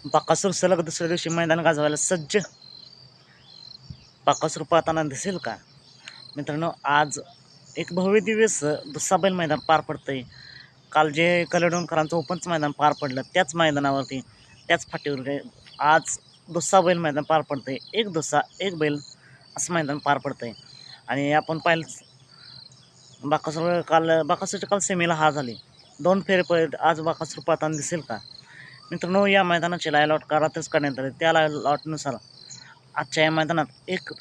बाकासूर सलग दुसऱ्या दिवशी मैदान गाजवायला सज्ज. बाकासूर पाहताना दिसेल का मित्रांनो? आज एक भव्य दिवस दुसरा बैल मैदान पार पडतंय. काल जे कलेडोणकरांचं ओपनचं मैदान पार पडलं त्याच मैदानावरती त्याच फाटीवर आज दुसरा बैल मैदान पार पडतंय. एक दुसरा एक बैल असं मैदान पार पडतंय. आणि आपण पाहिलं बाकासूरच्या काल सेमीला हार झाली. 2 फेरे पळत आज बाकासूर पाहताना दिसेल का मित्रांनो? या मैदानाची लायलॉट रात्रच करण्यात आली. त्या लायलॉटनुसार आजच्या या मैदानात एक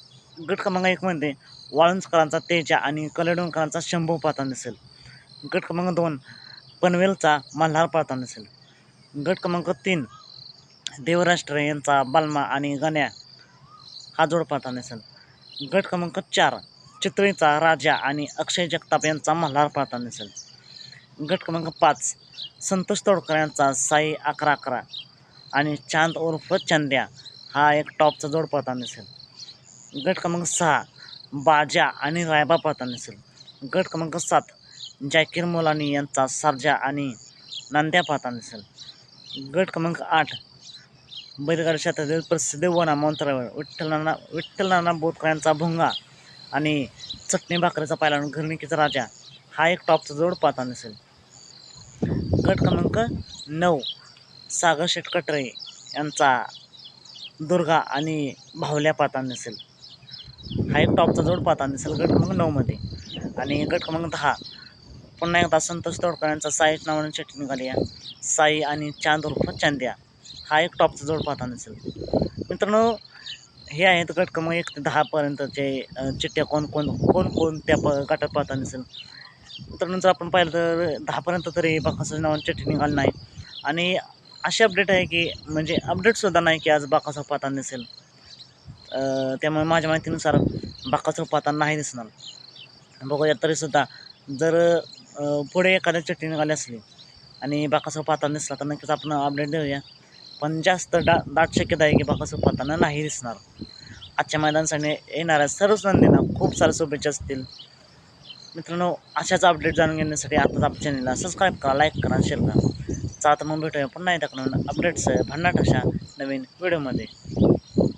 गट क्रमांक 1 मध्ये वाळुंजकरांचा तेजा आणि कलेडोणकरांचा शंभू पाहताना दिसेल. गट क्रमांक 2 पनवेलचा मल्हार पाहताना दिसेल. गट क्रमांक 3 देवराष्ट्र यांचा बालमा आणि गण्या हा जोड पाहताना दिसेल. गट क्रमांक 4 चितळीचा राजा आणि अक्षय जगताप यांचा मल्हार पाहताना दिसेल. गट क्रमांक 5 संतोष तोडकर यांचा साई 11-11 आणि चांद उर्फ चंद्या हा एक टॉपचा जोड पाहताना दिसेल. गट क्रमांक 6 बाजा आणि रायबा पाहताना दिसेल. गट क्रमांक 7 जाकीर मुलानी यांचा सर्जा आणि नांद्या पाहताना दिसेल. गट क्रमांक 8 बैलगाडी क्षेत्रातील प्रसिद्ध वना मंत्रावर विठ्ठल नाना बोरकर यांचा भुंगा आणि चटणी भाकरीचा पायलान घरणिकीचा राजा हा एक टॉपचा जोड पाहताना दिसेल. गट क्रमांक 9 सागर शेटकटरे यांचा दुर्गा आणि भावल्या पाहताना दिसेल. हा एक टॉपचा जोड पाहताना दिसेल गट क्रमांक 9 मध्ये. आणि गट क्रमांक 10 पुन्हा एकदा संतोष तोडकर यांचा साई नावाने चिठ्ठी निघाली आहे. साई आणि चांद उर्फ चांद्या हा एक टॉपचा जोड पाहताना दिसेल. मित्रांनो हे आहेत गट क्रमांक 1 ते 10 पर्यंतचे चिठ्ठ्या कोण त्या गटात पाहताना दिसेल. मित्रांनो जर आपण पाहिलं तर 10 पर्यंत तरी बाकासूर नावाने चिठ्ठी निघाली नाही. आणि अशी अपडेट आहे की म्हणजे अपडेटसुद्धा नाही की आज बाकासूर पाहताना दिसेल. त्यामुळे माझ्या माहितीनुसार बाकासूर पाहताना नाही दिसणार. बघूया तरीसुद्धा जर पुढे एखाद्या चिठ्ठी निघाली असली आणि बाकासूर पाहताना दिसला तर नक्कीच आपण अपडेट देऊया. पण जास्त दाट शक्यता आहे की बाकासूर पाहताना नाही दिसणार. आजच्या मैदानासाठी येणाऱ्या सर्वच नंदींना खूप साऱ्या शुभेच्छा असतील. मित्रांनो अशाच अपडेट जाणून घेण्यासाठी आताच आपल्या चॅनलला सबस्क्राईब करा, लाईक करा, शेअर करा. आता मग भेटूया पुन्हा एकदा अपडेट्स भन्नाट अशा नवीन व्हिडिओमध्ये.